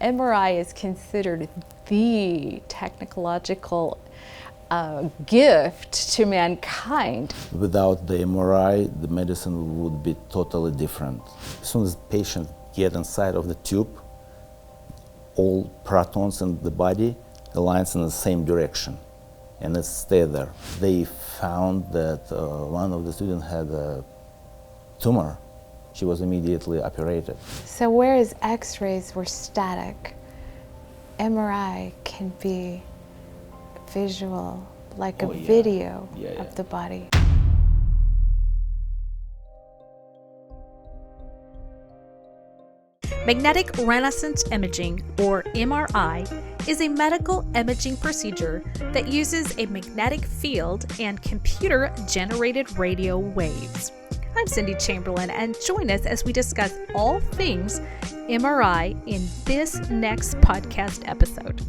MRI is considered the technological gift to mankind. Without the MRI, the medicine would be totally different. As soon as the patient gets inside of the tube, all protons in the body aligns in the same direction, and it stays there. They found that one of the students had a tumor. She was immediately operated. So whereas X-rays were static, MRI can be visual, like a video of the body. Magnetic resonance imaging, or MRI, is a medical imaging procedure that uses a magnetic field and computer-generated radio waves. I'm Cindy Chamberlain, and join us as we discuss all things MRI in this next podcast episode.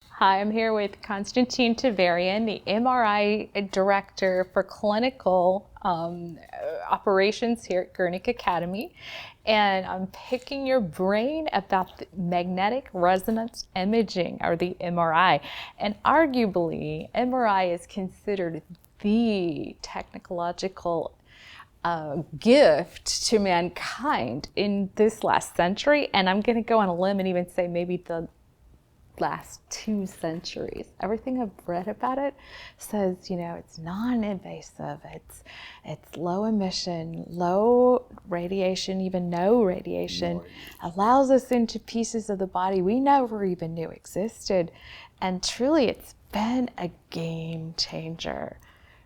Hi, I'm here with Konstantin Tovarian, the MRI Director for Clinical Operations here at Gurnick Academy. And I'm picking your brain about the magnetic resonance imaging, or the MRI. And arguably, MRI is considered the technological gift to mankind in this last century. And I'm going to go on a limb and even say maybe the last 2 centuries. Everything I've read about it says, it's non-invasive, it's low emission, low radiation, even no radiation, allows us into pieces of the body we never even knew existed. And truly, it's been a game changer,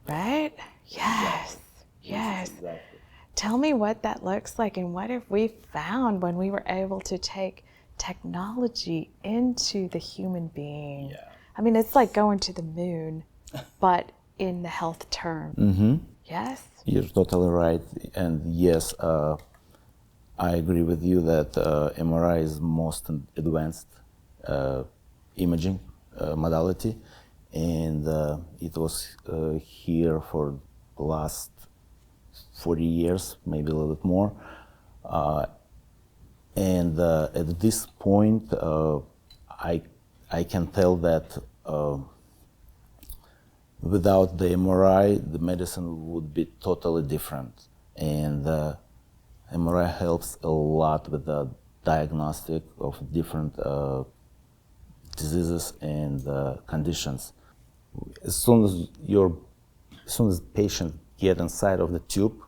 right? Yes, yes. Exactly. Tell me what that looks like, and what have we found when we were able to take technology into the human being? Yeah. I mean, it's like going to the moon, but in the health term. Mm-hmm. Yes? You're totally right. And yes, I agree with you that MRI is most advanced imaging modality. And it was here for the last 40 years, maybe a little bit more. And at this point, I can tell that without the MRI, the medicine would be totally different. And MRI helps a lot with the diagnostic of different diseases and conditions. As soon as the patient gets inside of the tube,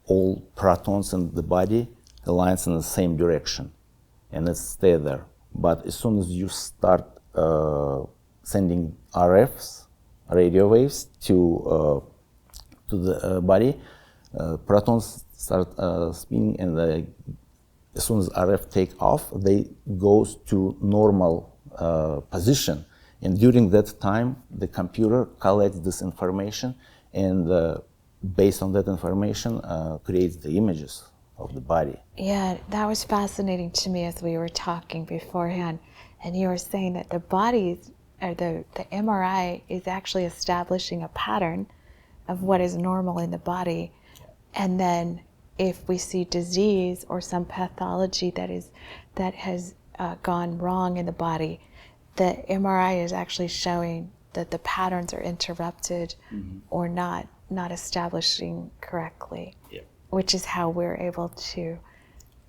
all protons in the body aligns in the same direction, and it stays there. But as soon as you start sending RFs, radio waves, to the body, protons start spinning, and as soon as RF take off, they goes to normal position. And during that time, the computer collects this information, and based on that information, creates the images of the body. Yeah, that was fascinating to me as we were talking beforehand. And you were saying that the body, or the MRI, is actually establishing a pattern of what is normal in the body. And then if we see disease or some pathology that has gone wrong in the body, the MRI is actually showing that the patterns are interrupted or not establishing correctly. Yep. Which is how we're able to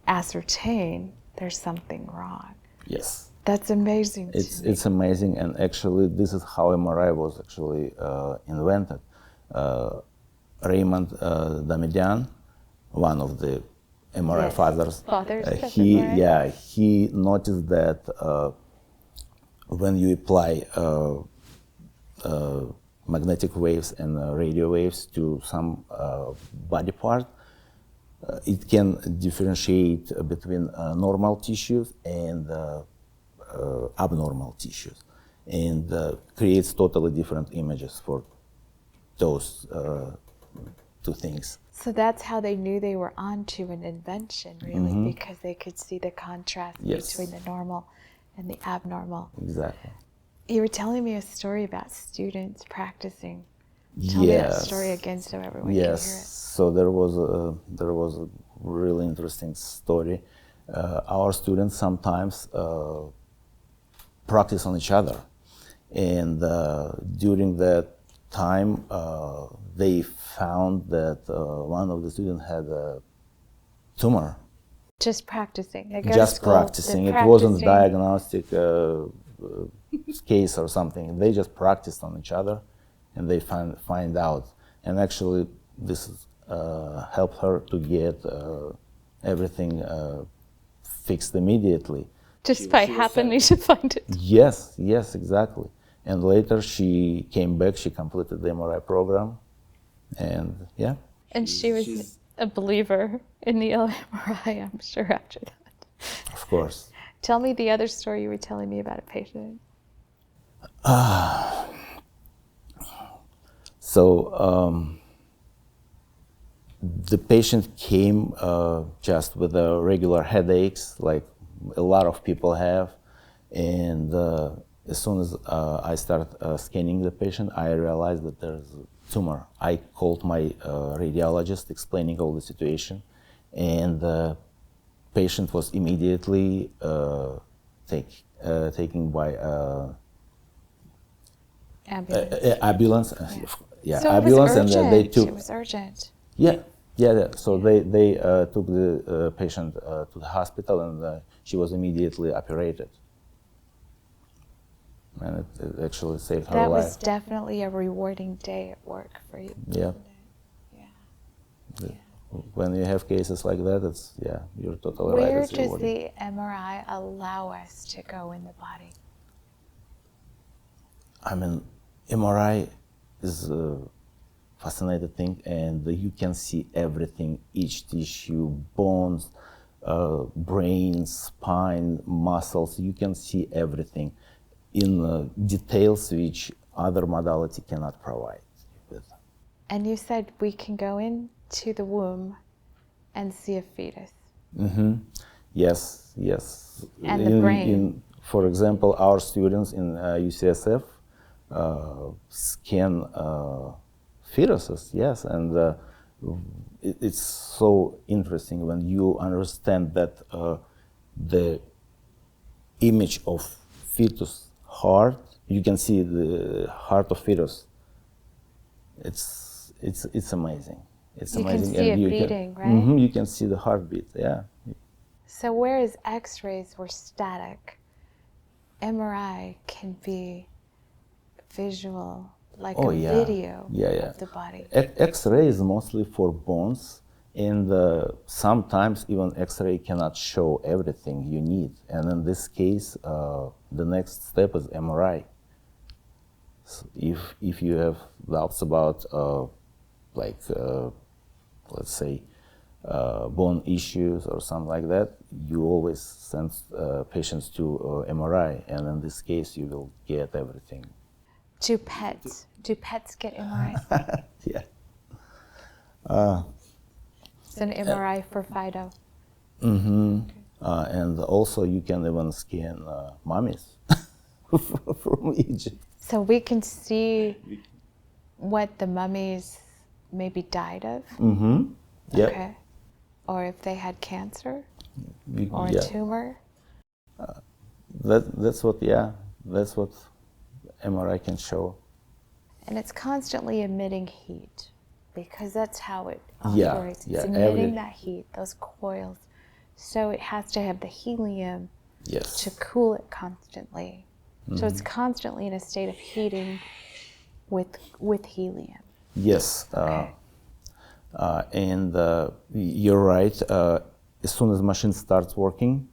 ascertain there's something wrong. Yes. That's amazing. It's amazing, and actually this is how MRI was actually invented. Raymond Damadian, one of the MRI fathers, he noticed that when you apply magnetic waves and radio waves to some body part, it can differentiate between normal tissues and abnormal tissues, and creates totally different images for those 2 things. So that's how they knew they were onto an invention, really, because they could see the contrast between the normal and the abnormal. Exactly. You were telling me a story about students practicing. Tell me that story again so everyone can hear it. So there was a really interesting story. Our students sometimes practice on each other, and during that time, they found that one of the students had a tumor. Just practicing. They go to Just school, practicing. they're It wasn't a practicing. diagnostic case or something. They just practiced on each other, and they find out. And actually, this helped her to get everything fixed immediately. Just by happening to find it. Yes, yes, exactly. And later she came back. She completed the MRI program, and yeah. And she was a believer in the MRI, I'm sure, after that. Of course. Tell me the other story you were telling me about a patient. So the patient came just with regular headaches, like a lot of people have. And as soon as I started scanning the patient, I realized that there's a tumor. I called my radiologist, explaining all the situation, and the patient was immediately taken by ambulance. Yeah, So ambulance, it was urgent. and they took. It was urgent. Yeah. So they took the patient to the hospital, and she was immediately operated. And it actually saved her That life. was definitely a rewarding day at work for you. Yeah. Yeah. When you have cases like that, you're totally right. Where It's does rewarding. the MRI allow us to go in the body? I mean, MRI is a fascinating thing, and you can see everything, each tissue, bones, brain, spine, muscles. You can see everything in details which other modality cannot provide. And you said we can go into the womb and see a fetus. Mm-hmm. Yes. And the brain. For example, our students in UCSF scan fetuses, yes, and it's so interesting when you understand that the image of fetus heart, you can see the heart of fetus. It's amazing. It's You amazing. can see and it beating, right? Mm-hmm, you can see the heartbeat. Yeah. So whereas X-rays were static, MRI can be visual, like a video of the body. X-ray is mostly for bones, and sometimes even X-ray cannot show everything you need. And in this case, the next step is MRI. So if you have doubts about, let's say, bone issues or something like that, you always send patients to MRI, and in this case, you will get everything. Do pets get MRI? Yeah. It's an MRI for Fido. Mm-hmm. And also, you can even scan mummies from Egypt. So we can see what the mummies maybe died of? Mm-hmm. Yeah. Okay. Or if they had cancer or a tumor? That's what MRI can show. And it's constantly emitting heat because that's how it operates. Yeah, it's emitting that heat, those coils. So it has to have the helium to cool it constantly. Mm-hmm. So it's constantly in a state of heating with helium. Yes. Okay. And you're right. As soon as the machine starts working,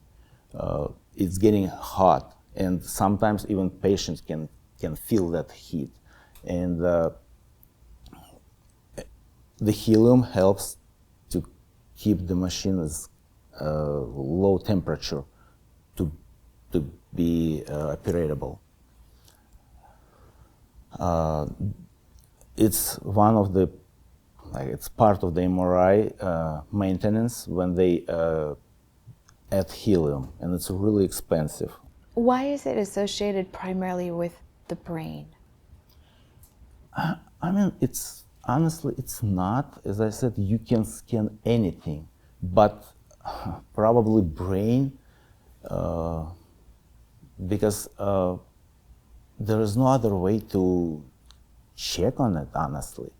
it's getting hot, and sometimes even patients can feel that heat. And the helium helps to keep the machine at low temperature to be operable. It's one of the it's part of the MRI maintenance when they add helium, and it's really expensive. Why is it associated primarily with the brain? I mean, it's honestly, it's not. As I said, you can scan anything. but probably brain, because there is no other way to check on it, honestly.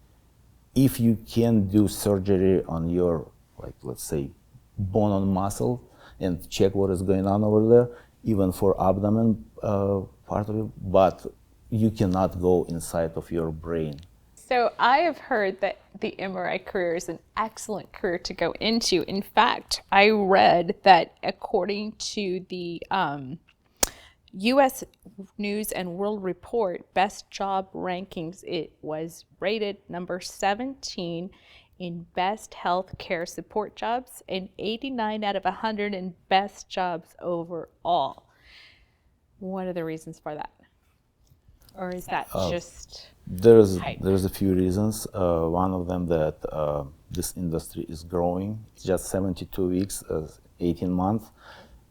If you can do surgery on your, like, let's say, bone and muscle and check what is going on over there, even for abdomen part of it, but you cannot go inside of your brain. So I have heard that the MRI career is an excellent career to go into. In fact, I read that according to the U.S. News and World Report Best Job Rankings, it was rated number 17 in best health care support jobs and 89 out of 100 in best jobs overall. What are the reasons for that? Or is that just hype? There's a few reasons. One of them that this industry is growing. It's just 72 weeks, 18 months,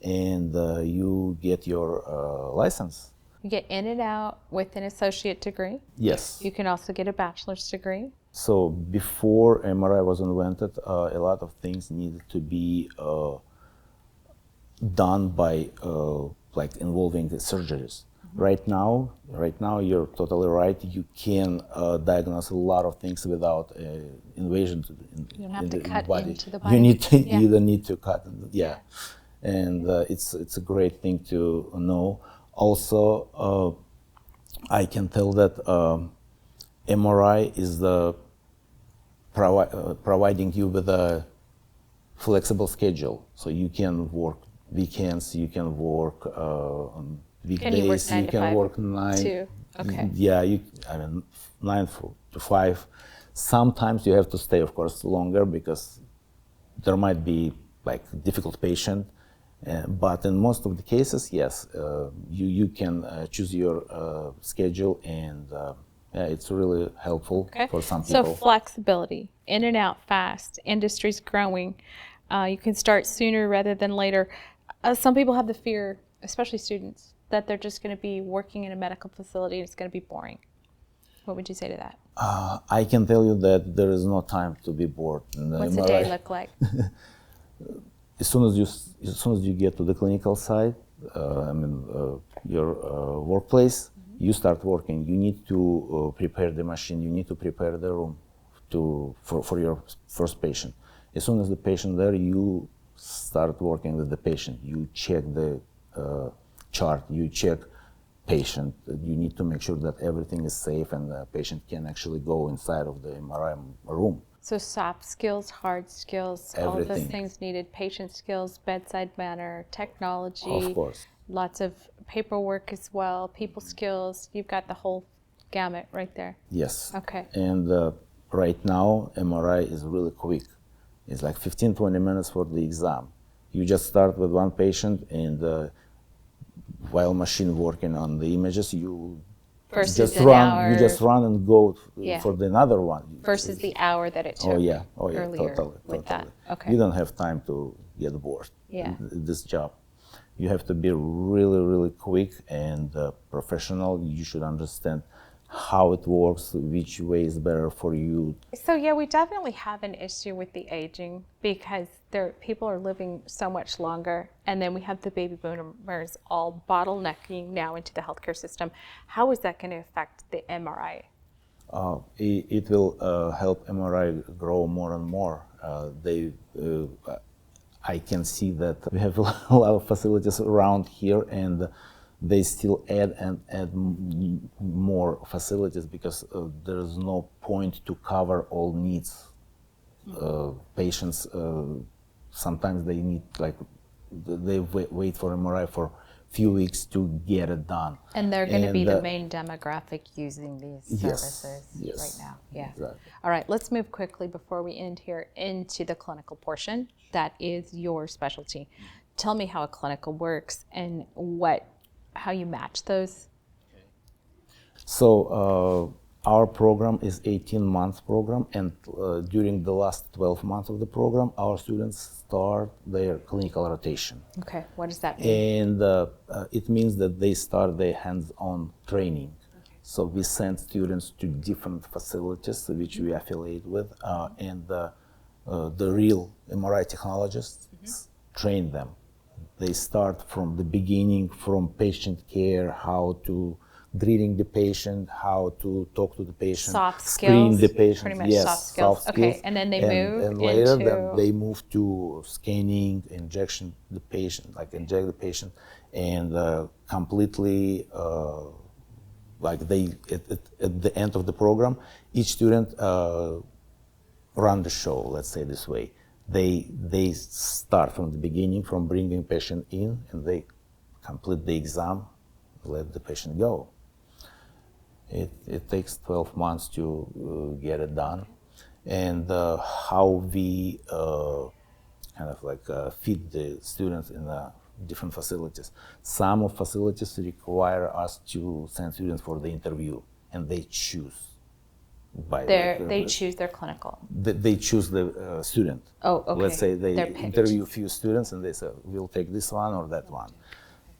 and you get your license. You get in and out with an associate degree. Yes. You can also get a bachelor's degree. So before MRI was invented, a lot of things needed to be done by like involving the surgeries. Right now, you're totally right. You can diagnose a lot of things without invasion You don't have to cut body. into the body. You need to, you don't need to cut. Yeah, and it's a great thing to know. Also, I can tell that MRI is the providing you with a flexible schedule, so you can work weekends, you can work on weekdays, you can work 9 too. Okay. Yeah, I mean 9 to 5. Sometimes you have to stay, of course, longer because there might be like difficult patient. But in most of the cases, yes, you can choose your schedule, and yeah, it's really helpful for some people. So flexibility, in and out fast, industry's growing. You can start sooner rather than later. Some people have the fear, especially students, that they're just going to be working in a medical facility and it's going to be boring. What would you say to that? I can tell you that there is no time to be bored. What's a day look like? As soon as you get to the clinical side, your workplace, you start working. You need to prepare the machine. You need to prepare the room for your first patient. As soon as the patient there, you start working with the patient. You check the chart. You check patient. You need to make sure that everything is safe and the patient can actually go inside of the MRI room. So soft skills, hard skills, Everything. all of those things needed, patient skills, bedside manner, technology, Of course. lots of paperwork as well, people skills. You've got the whole gamut right there. Yes. Okay. And right now, MRI is really quick. It's like 15-20 minutes for the exam. You just start with one patient, and while machine working on the images, you Versus just an run. hour. You just run and go Yeah. for the another one. Versus the hour that it took Oh yeah, earlier totally. with that. Okay. You don't have time to get bored. Yeah. This job, you have to be really, really quick and professional. You should understand how it works, which way is better for you. So yeah, we definitely have an issue with the aging because people are living so much longer, and then we have the baby boomers all bottlenecking now into the healthcare system. How is that going to affect the MRI? It will help MRI grow more and more. I can see that we have a lot of facilities around here, and they still add more facilities because there is no point to cover all needs. Patients sometimes they need they wait for MRI for few weeks to get it done. And they're going to be the main demographic using these Yes, services yes, right now. Yeah. exactly. All right, let's move quickly before we end here into the clinical portion. That is your specialty. Tell me how a clinical works and how you match those. So our program is 18-month program, and during the last 12 months of the program, our students start their clinical rotation. Okay, what does that mean? And it means that they start their hands-on training. Okay. So we send students to different facilities which we affiliate with, and the real MRI technologists train them. They start from the beginning, from patient care, how to greeting the patient, how to talk to the patient, Soft screen skills, the patient. pretty much Yes, soft skills. Okay, and then they move and later into- then they move to scanning, injection the patient, like inject the patient, and completely like they at the end of the program, each student run the show. Let's say this way. They start from the beginning, from bringing patient in, and they complete the exam, let the patient go. It takes 12 months to get it done, and how we kind of like feed the students in different facilities. Some of facilities require us to send students for the interview, and they choose. They choose their clinical. They choose the student. Oh, okay. Let's say they They're picked. interview a few students and they say, we'll take this one or that one.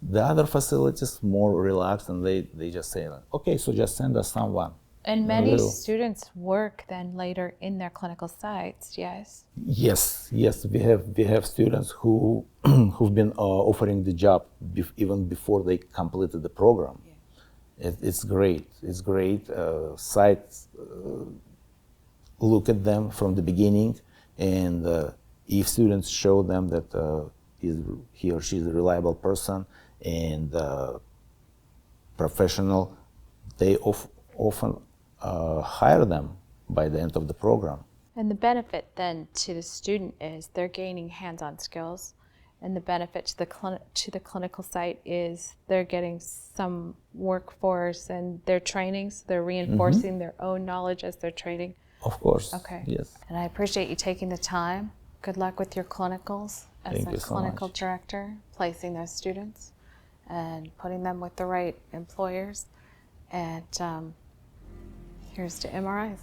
The other facilities more relaxed and they just say, okay, so just send us someone. And many We'll- students work then later in their clinical sites, yes? Yes, we have students who who've been offering the job even before they completed the program. It's great. It's great. Sites look at them from the beginning, and if students show them that he or she is a reliable person and professional, they often hire them by the end of the program. And the benefit then to the student is they're gaining hands-on skills, and the benefit to the clinical site is they're getting some workforce and their training, so they're reinforcing their own knowledge as they're training. Of course. Okay. Yes. And I appreciate you taking the time. Good luck with your clinicals as Thank a you so clinical much. director, placing those students and putting them with the right employers. And here's to MRIs.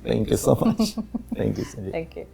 Thank you so much. Thank you, Cindy. Thank you.